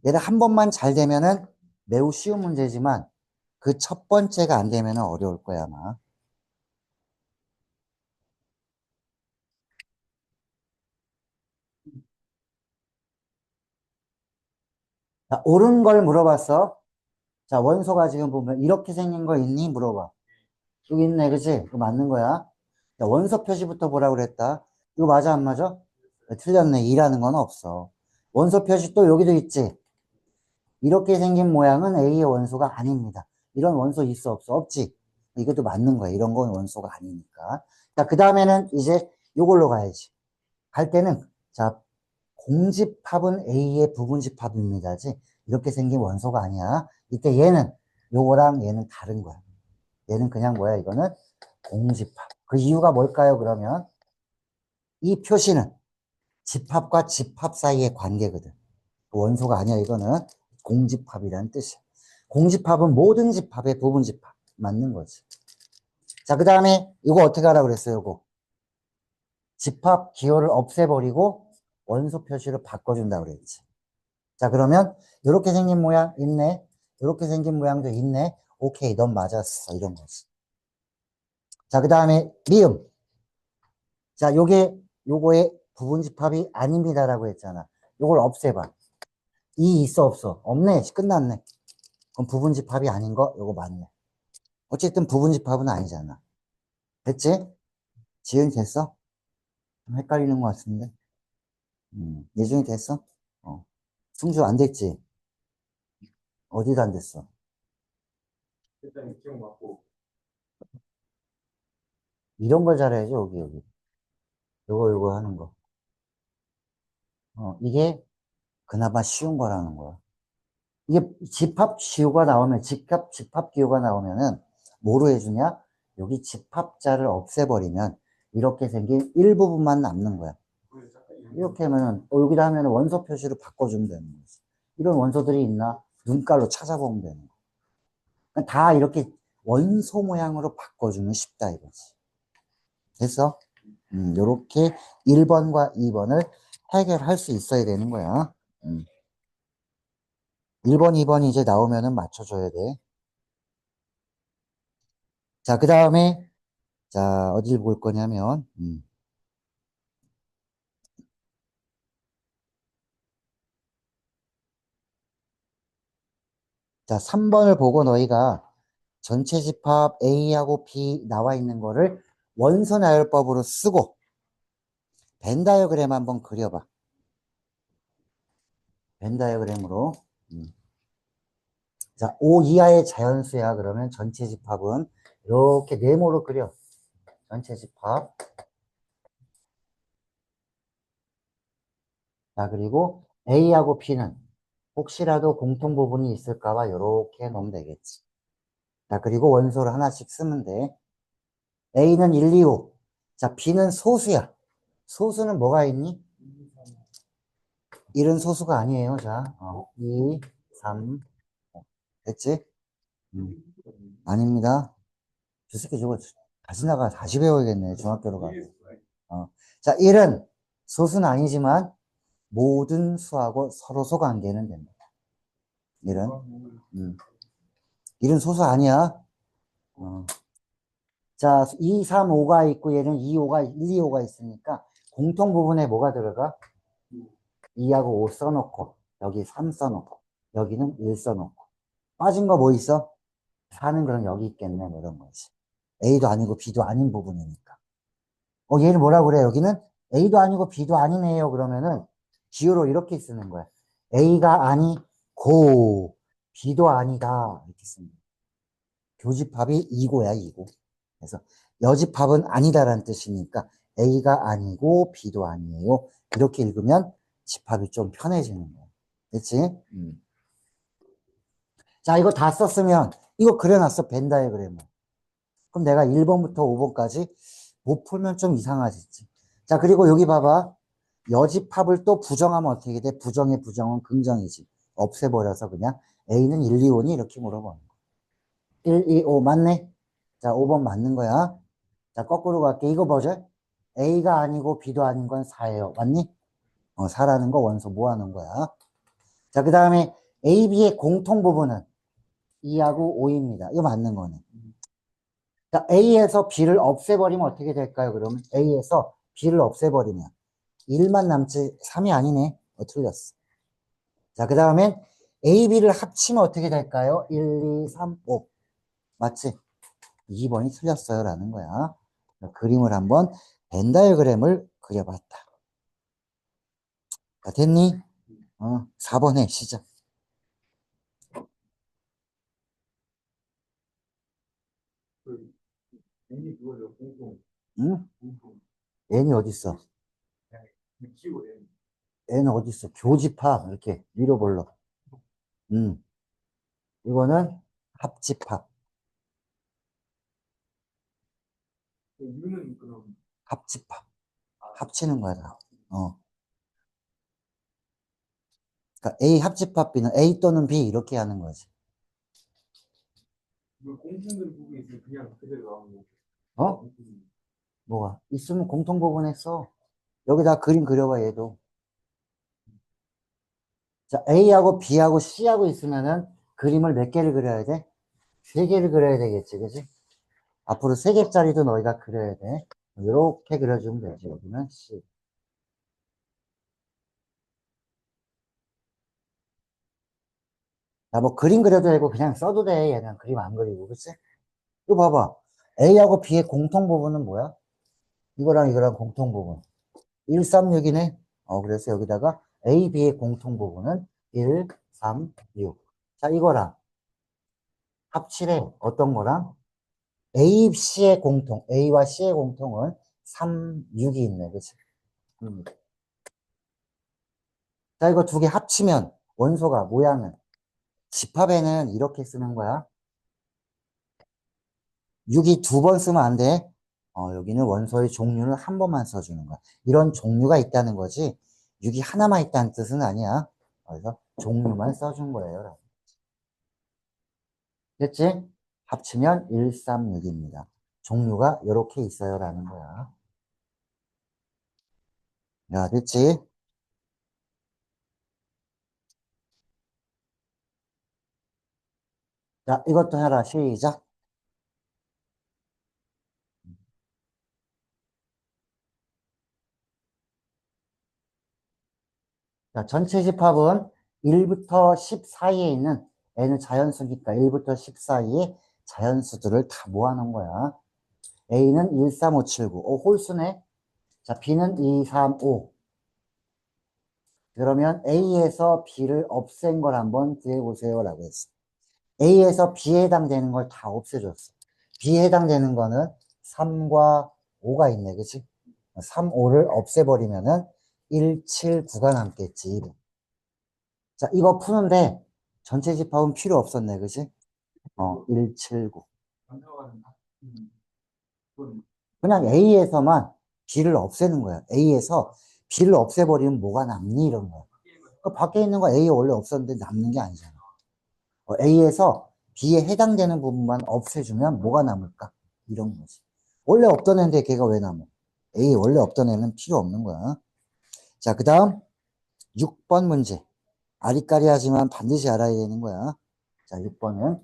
얘를 한 번만 잘 되면은 매우 쉬운 문제지만 그 첫 번째가 안 되면은 어려울 거야, 아마. 자, 옳은 걸 물어봤어. 자, 원소가 지금 보면 이렇게 생긴 거 있니? 물어봐. 여기 있네, 그치? 그거 맞는 거야. 자, 원소 표시부터 보라고 그랬다. 이거 맞아, 안 맞아? 틀렸네. 2라는 건 없어. 원소 표시 또 여기도 있지? 이렇게 생긴 모양은 A의 원소가 아닙니다. 이런 원소 있어, 없어? 없지? 이것도 맞는 거야. 이런 건 원소가 아니니까. 자, 그 다음에는 이제 요걸로 가야지. 갈 때는, 자, 공집합은 A의 부분집합입니다지. 이렇게 생긴 원소가 아니야. 이때 얘는, 요거랑 얘는 다른 거야. 얘는 그냥 뭐야, 이거는 공집합. 그 이유가 뭘까요, 그러면? 이 표시는 집합과 집합 사이의 관계거든. 그 원소가 아니야, 이거는. 공집합이라는 뜻이야. 공집합은 모든 집합의 부분집합. 맞는 거지. 자, 그 다음에 이거 어떻게 하라고 그랬어요, 이거? 집합 기호를 없애버리고 원소 표시를 바꿔준다고 그랬지. 자, 그러면 이렇게 생긴 모양 있네. 이렇게 생긴 모양도 있네. 오케이, 넌 맞았어. 이런 거지. 자, 그 다음에 미음. 자, 요거의 부분집합이 아닙니다라고 했잖아. 요걸 없애봐. 이 있어, 없어? 없네. 끝났네. 그럼 부분집합이 아닌 거? 요거 맞네. 어쨌든 부분집합은 아니잖아. 됐지? 지은이 됐어? 좀 헷갈리는 것 같은데. 예준이 됐어? 어. 승주 안 됐지? 어디도 안 됐어? 일단 기억 맞고. 이런 걸 잘해야지, 여기. 요거 하는 거. 이게 그나마 쉬운 거라는 거야. 이게 집합 기호가 나오면은 뭐로 해주냐? 여기 집합자를 없애버리면 이렇게 생긴 일부분만 남는 거야. 이렇게 하면은, 여기다 하면 원소 표시를 바꿔주면 되는 거지. 이런 원소들이 있나? 눈깔로 찾아보면 되는 거야. 그러니까 다 이렇게 원소 모양으로 바꿔주면 쉽다 이거지. 됐어? 요렇게 1번과 2번을 해결할 수 있어야 되는 거야. 음. 1번, 2번이 이제 나오면은 맞춰줘야 돼. 자, 그 다음에, 자, 어딜 볼 거냐면, 자, 3번을 보고 너희가 전체 집합 A하고 B 나와 있는 거를 원소 나열법으로 쓰고, 벤 다이어그램 한번 그려봐. 벤 다이어그램으로. 자, 5 이하의 자연수야. 그러면 전체 집합은 이렇게 네모로 그려. 전체 집합. 자, 그리고 A하고 B는 혹시라도 공통 부분이 있을까봐 이렇게 놓으면 되겠지. 자, 그리고 원소를 하나씩 쓰면 돼. A는 1, 2, 5. 자, B는 소수야. 소수는 뭐가 있니? 1은 소수가 아니에요. 자, 2, 3, 됐지? 아닙니다. 저 새끼 저거 다시 나가 다시 배워야겠네. 중학교로 가고. 자, 1은 소수는 아니지만 모든 수하고 서로소 관계는 된다. 1은. 1은 소수 아니야. 자, 2, 3, 5가 있고 얘는 2, 5가 1, 2, 5가 있으니까 공통 부분에 뭐가 들어가? 2하고 5 써놓고 여기 3 써놓고 여기는 1 써놓고 빠진 거 뭐 있어? 4는 그럼 여기 있겠네 뭐 이런 거지. A도 아니고 B도 아닌 부분이니까. 얘는 뭐라 그래? 여기는 A도 아니고 B도 아니네요. 그러면은 기호로 이렇게 쓰는 거야. A가 아니고 B도 아니다 이렇게 쓰는 거야. 교집합이 이고야 이고. 그래서 여집합은 아니다라는 뜻이니까 A가 아니고 B도 아니에요. 이렇게 읽으면 집합이 좀 편해지는 거야. 그치? 자, 이거 다 썼으면 이거 그려놨어. 벤 다이어그램을. 그럼 내가 1번부터 5번까지 못 풀면 좀 이상하지. 자, 그리고 여기 봐봐. 여집합을 또 부정하면 어떻게 돼? 부정의 부정은 긍정이지. 없애버려서 그냥 A는 1, 2, 5니? 이렇게 물어보는 거야. 1, 2, 5 맞네? 자, 5번 맞는 거야. 자, 거꾸로 갈게. 이거 뭐죠? A가 아니고 B도 아닌 건 4예요. 맞니? 4라는 거 원소 뭐 하는 거야? 자, 그 다음에 A, B의 공통 부분은 2하고 5입니다. 이거 맞는 거네. 자, A에서 B를 없애버리면 어떻게 될까요? 그러면 A에서 B를 없애버리면 1만 남지 3이 아니네. 틀렸어. 자, 그 다음엔 A, B를 합치면 어떻게 될까요? 1, 2, 3, 5. 맞지? 2번이 틀렸어요. 라는 거야. 그림을 한번 벤 다이어그램을 그려봤다. 자, 됐니? 4번에 시작. N이 그거죠. 공통. 응? 공통. N이 어딨어? 키워 N. N은 어딨어? 교집합. 이렇게 위로 불러. 이거는 합집합. U는 그럼 합집합. 합치는 거야, 다. 그러니까 A 합집합 B는 A 또는 B 이렇게 하는 거지. 공통된 부분이 있으면 그냥 그대로 나오는 거. 어? 뭐가? 있으면 공통 부분에 써. 여기다 그림 그려봐, 얘도. 자, A하고 B하고 C하고 있으면은 그림을 몇 개를 그려야 돼? 세 개를 그려야 되겠지, 그지? 앞으로 세 개짜리도 너희가 그려야 돼. 이렇게 그려주면 되지, 여기는 C. 자, 뭐 그림 그려도 되고 그냥 써도 돼. 얘는 그림 안 그리고, 그치? 이거 봐봐. A하고 B의 공통 부분은 뭐야? 이거랑 이거랑 공통 부분. 136이네. 그래서 여기다가 A, B의 공통 부분은 1, 3, 6. 자, 이거랑 합치래. 어떤 거랑? A, C의 공통, A와 C의 공통은 3, 6이 있네. 그치? 자, 이거 두 개 합치면 원소가 모양은 집합에는 이렇게 쓰는 거야. 6이 두 번 쓰면 안 돼. 여기는 원소의 종류는 한 번만 써주는 거야. 이런 종류가 있다는 거지. 6이 하나만 있다는 뜻은 아니야. 그래서 종류만 써준 거예요. 됐지? 합치면 136입니다. 종류가 이렇게 있어요. 라는 거야. 야, 됐지? 자, 이것도 해라. 시작. 자, 전체 집합은 1부터 10 사이에 있는 N은 자연수니까 1부터 10 사이에 자연수들을 다 모아놓은 거야. A는 1, 3, 5, 7, 9. 홀수네. 자, B는 2, 3, 5. 그러면 A에서 B를 없앤 걸 한번 구해보세요. 라고 했어. A에서 B에 해당되는 걸 다 없애줬어. B에 해당되는 거는 3과 5가 있네. 그치? 3, 5를 없애버리면은 1, 7, 9가 남겠지. 자, 이거 푸는데 전체 집합은 필요 없었네. 그치? 1, 7, 9. 안 들어가는 거. 그건 그냥 A에서만 B를 없애는 거야. A에서 B를 없애버리면 뭐가 남니? 이런 거야. 그 밖에 있는 거 A 원래 없었는데 남는 게 아니잖아. A에서 B에 해당되는 부분만 없애주면 뭐가 남을까? 이런 거지. 원래 없던 애인데 걔가 왜 남아? A 원래 없던 애는 필요 없는 거야. 자, 그 다음 6번 문제. 아리까리하지만 반드시 알아야 되는 거야. 자, 6번은.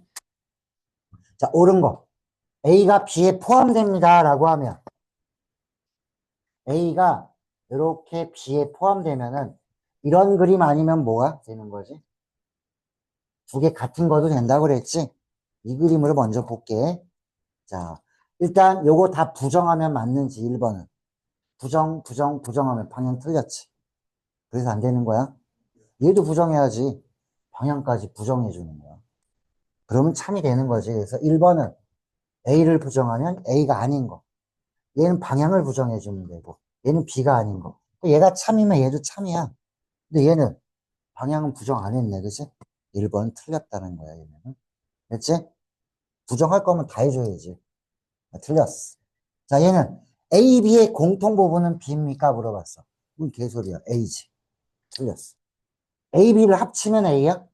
자, 옳은 거. A가 B에 포함됩니다. 라고 하면 A가 이렇게 B에 포함되면은 이런 그림 아니면 뭐가 되는 거지? 두 개 같은 거도 된다고 그랬지? 이 그림으로 먼저 볼게. 자, 일단 요거 다 부정하면 맞는지 1번은. 부정하면 방향 틀렸지. 그래서 안 되는 거야. 얘도 부정해야지. 방향까지 부정해 주는 거야. 그러면 참이 되는 거지. 그래서 1번은 A를 부정하면 A가 아닌 거. 얘는 방향을 부정해 주면 되고, 얘는 B가 아닌 거. 얘가 참이면 얘도 참이야. 근데 얘는 방향은 부정 안 했네. 그치? 1번은 틀렸다는 거야, 얘는. 됐지? 부정할 거면 다 해줘야지. 아, 틀렸어. 자, 얘는 A, B의 공통 부분은 B입니까? 물어봤어. 그건 개소리야. A지. 틀렸어. A, B를 합치면 A야?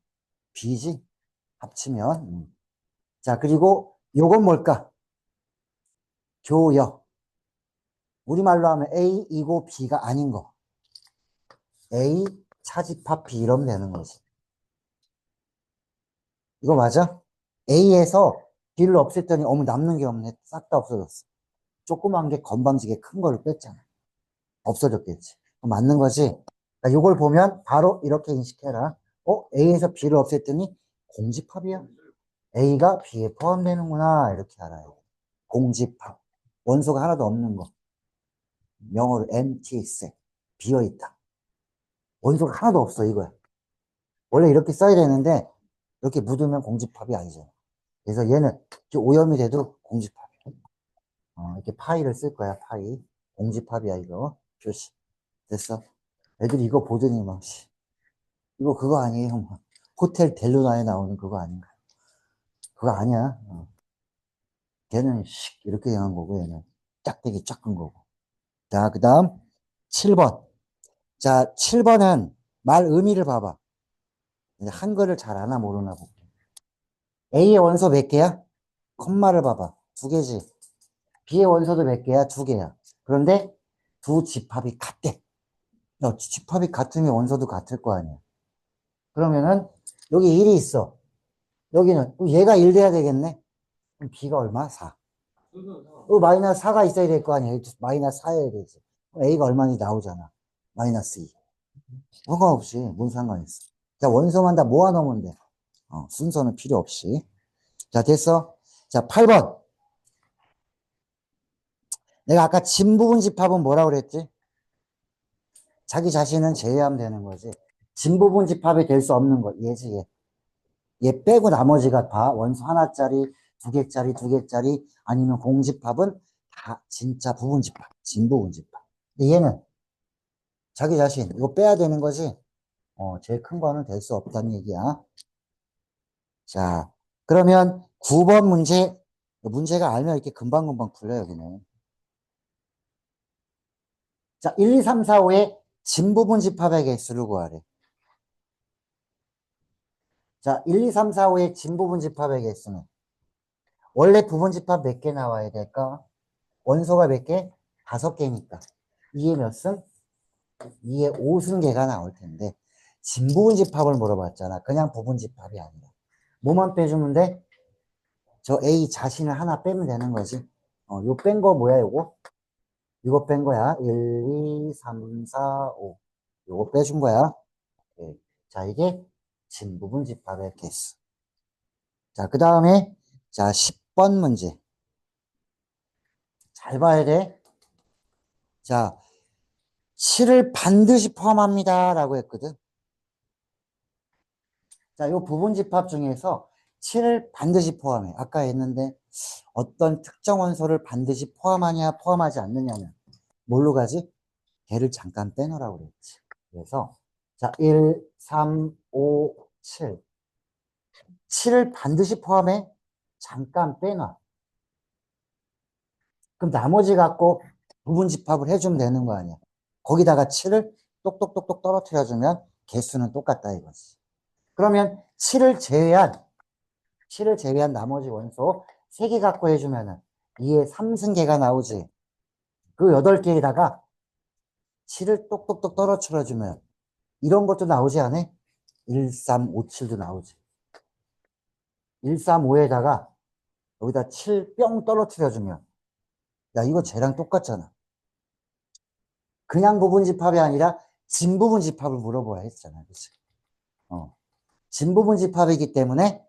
B지. 합치면. 자, 그리고 요건 뭘까? 교역. 우리말로 하면 A이고 B가 아닌 거. A 차집합 B 이러면 되는 거지. 이거 맞아? A에서 B를 없앴더니 어머 남는 게 없네. 싹 다 없어졌어. 조그만 게 건방지게 큰 거를 뺐잖아. 없어졌겠지. 맞는 거지. 자, 요걸 보면 바로 이렇게 인식해라. A에서 B를 없앴더니 공집합이야. A가 B에 포함되는구나. 이렇게 알아야 돼. 공집합. 원소가 하나도 없는 거. 영어로 empty set. 비어있다. 원소가 하나도 없어, 이거야. 원래 이렇게 써야 되는데, 이렇게 묻으면 공집합이 아니잖아. 그래서 얘는 이렇게 오염이 돼도 공집합이야. 이렇게 파이를 쓸 거야, 파이. 공집합이야, 이거. 표시. 됐어? 애들이 이거 보더니 막, 씨, 이거 그거 아니에요? 막. 호텔 델루나에 나오는 그거 아닌가? 그거 아니야. 걔는 씩 이렇게 향한 거고, 얘는 짝대기 작은 거고. 자, 그 다음 7번. 자, 7번은 말 의미를 봐봐. 한글을 잘 아나 모르나 보고. A의 원소 몇 개야? 콤마를 봐봐. 두 개지. B의 원소도 몇 개야? 두 개야. 그런데 두 집합이 같대. 집합이 같으면 원소도 같을 거 아니야. 그러면은 여기 1이 있어. 여기는 그럼 얘가 1 돼야 되겠네. 그럼 B가 얼마? 4. 마이너스 4가 있어야 될 거 아니야. 마이너스 4여야 되지. 그럼 A가 얼마인지 나오잖아. 마이너스 2. 상관없이 뭔 상관 있어. 자, 원소만 다 모아놓으면 돼. 순서는 필요 없이. 자, 됐어. 자, 8번. 내가 아까 진부분 집합은 뭐라고 그랬지? 자기 자신은 제외하면 되는 거지. 진부분 집합이 될 수 없는 거. 얘지, 얘. 얘 빼고 나머지가 다 원소 하나짜리, 두 개짜리, 두 개짜리, 아니면 공집합은 다 진짜 부분 집합. 진부분 집합. 근데 얘는 자기 자신, 이거 빼야 되는 거지? 제일 큰 거는 될 수 없다는 얘기야. 자, 그러면 9번 문제가 알면 이렇게 금방금방 풀려요, 여기는. 자, 1, 2, 3, 4, 5의 진부분 집합의 개수를 구하래. 자, 1, 2, 3, 4, 5의 진부분 집합의 개수는 원래 부분 집합 몇 개 나와야 될까? 원소가 몇 개? 5개니까. 2의 몇 승? 2의 5승계가 나올 텐데 진부분 집합을 물어봤잖아. 그냥 부분 집합이 아니라. 뭐만 빼주면 돼? 저 A 자신을 하나 빼면 되는 거지. 요 뺀 거 뭐야, 요거? 이거 뺀 거야. 1, 2, 3, 4, 5. 요거 빼준 거야. 네. 자, 이게 진부분 집합의 개수. 자, 그 다음에, 자, 10번 문제. 잘 봐야 돼. 자, 7을 반드시 포함합니다. 라고 했거든. 자, 요 부분 집합 중에서 7을 반드시 포함해. 아까 했는데, 어떤 특정 원소를 반드시 포함하냐, 포함하지 않느냐는 뭘로 가지? 걔를 잠깐 빼놓으라고 그랬지. 그래서, 자, 1, 3, 5, 7. 7을 반드시 포함해? 잠깐 빼놔. 그럼 나머지 갖고 부분 집합을 해주면 되는 거 아니야. 거기다가 7을 똑똑똑똑 떨어뜨려주면 개수는 똑같다 이거지. 그러면 7을 제외한 나머지 원소 3개 갖고 해주면은 2의 3승계가 나오지. 그 8개에다가 7을 똑똑똑 떨어뜨려주면 이런 것도 나오지 않아? 1, 3, 5, 7도 나오지. 1, 3, 5에다가 여기다 7 뿅 떨어뜨려주면 야 이거 쟤랑 똑같잖아. 그냥 부분집합이 아니라 진부분집합을 물어보라 했잖아. 그치? 진부분집합이기 때문에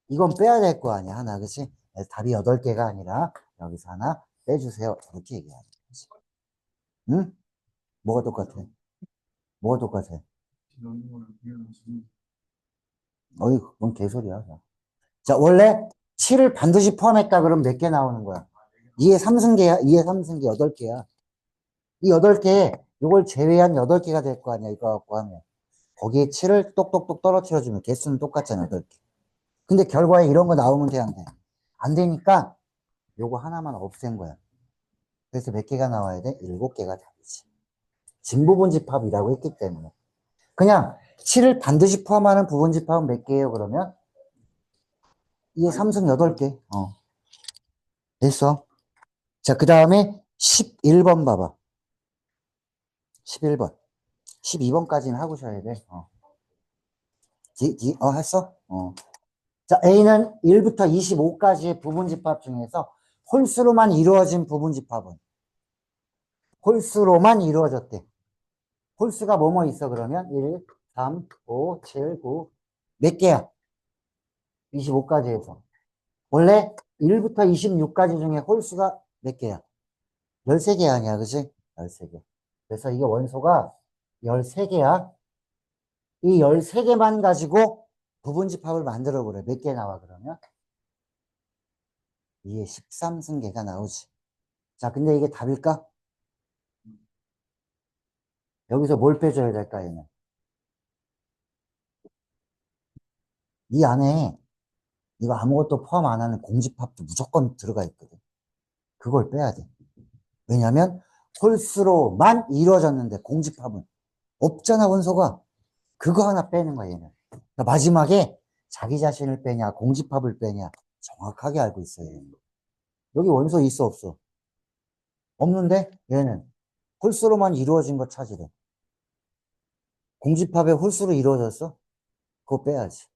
이건 빼야 될 거 아니야 하나. 그치? 답이 8개가 아니라 여기서 하나 빼주세요. 이렇게 얘기하는 거지. 응? 뭐가 똑같아? 뭐가 똑같아? 어이 뭔 개소리야. 자 원래 7을 반드시 포함했다 그러면 몇 개 나오는 거야? 2의 3승계야. 2의 3승계 8개야. 이 8개에 이걸 제외한 8개가 될 거 아니야. 이거 갖고 하면. 거기에 7을 똑똑똑 떨어뜨려주면 개수는 똑같잖아. 8개. 근데 결과에 이런 거 나오면 돼, 안 돼? 안 되니까 요거 하나만 없앤 거야. 그래서 몇 개가 나와야 돼? 7개가 답이지. 진부분집합이라고 했기 때문에. 그냥 7을 반드시 포함하는 부분집합은 몇 개예요, 그러면? 2의 3승 8개. 됐어. 자, 그 다음에 11번 봐봐. 11번. 12번까지는 하고셔야 돼. 했어? 자, A는 1부터 25까지의 부분집합 중에서 홀수로만 이루어진 부분집합은 홀수로만 이루어졌대. 홀수가 뭐뭐 있어 그러면 1, 3, 5, 7, 9 몇 개야? 25까지 해서. 원래 1부터 26까지 중에 홀수가 몇 개야? 13개 아니야, 그치? 13개. 그래서 이게 원소가 13개야. 이 13개만 가지고 부분집합을 만들어 보래. 몇 개 나와 그러면? 이게 13승계가 나오지. 자, 근데 이게 답일까? 여기서 뭘 빼줘야 될까, 얘는? 이 안에 이거 아무것도 포함 안 하는 공집합도 무조건 들어가 있거든. 그걸 빼야 돼. 왜냐면 홀수로만 이루어졌는데 공집합은 없잖아, 원소가. 그거 하나 빼는 거야, 얘는. 그러니까 마지막에 자기 자신을 빼냐, 공집합을 빼냐 정확하게 알고 있어야 돼. 여기 원소 있어, 없어? 없는데 얘는 홀수로만 이루어진 거 찾으래. 공집합에 홀수로 이루어졌어? 그거 빼야지.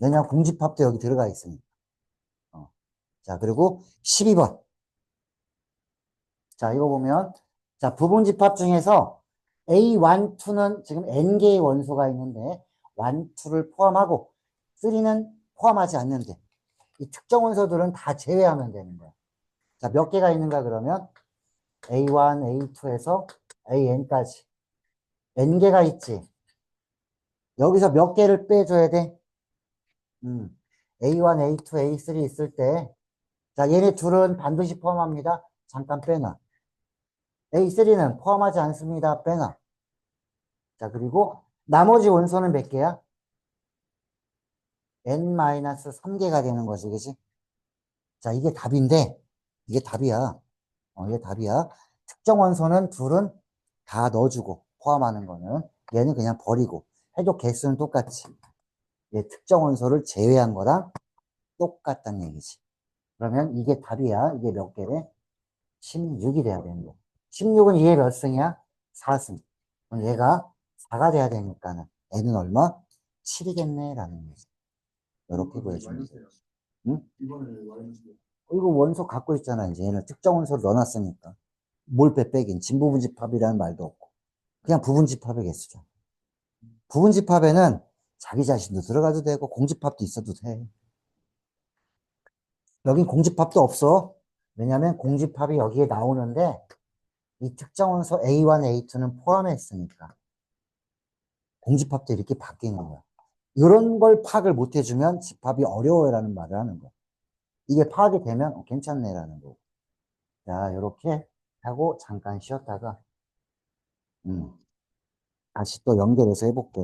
왜냐면 공집합도 여기 들어가 있으니까. 자, 그리고 12번. 자, 이거 보면, 자, 부분집합 중에서 A1, 2는 지금 N개의 원소가 있는데, 1, 2를 포함하고, 3는 포함하지 않는데, 이 특정 원소들은 다 제외하면 되는 거야. 자, 몇 개가 있는가 그러면, A1, A2에서 AN까지. N개가 있지. 여기서 몇 개를 빼줘야 돼? A1, A2, A3 있을 때, 자, 얘네 둘은 반드시 포함합니다. 잠깐 빼놔. A3는 포함하지 않습니다. 빼놔. 자, 그리고 나머지 원소는 몇 개야? N-3개가 되는 거지, 그지? 자, 이게 답인데, 이게 답이야. 이게 답이야. 특정 원소는 둘은 다 넣어주고, 포함하는 거는. 얘는 그냥 버리고. 해도 개수는 똑같지. 얘 특정 원소를 제외한 거랑 똑같다는 얘기지. 그러면 이게 답이야. 이게 몇 개래? 16이 돼야 되는 거. 16은 얘 몇 승이야? 4승. 그럼 얘가 4가 돼야 되니까는 N은 얼마? 7이겠네 라는 거지. 이렇게 보여주면 돼. 응? 이거 원소 갖고 있잖아. 이제 얘는 특정 원소를 넣어놨으니까. 뭘 빼긴. 진부분집합이라는 말도 없고. 그냥 부분집합의 개수죠. 부분집합에는 자기 자신도 들어가도 되고 공집합도 있어도 돼. 여긴 공집합도 없어. 왜냐면 공집합이 여기에 나오는데 이 특정 원소 A1, A2는 포함했으니까. 공집합도 이렇게 바뀌는 거야. 이런 걸 파악을 못 해주면 집합이 어려워요라는 말을 하는 거야. 이게 파악이 되면 괜찮네라는 거고. 자, 이렇게 하고 잠깐 쉬었다가 다시 또 연결해서 해볼게.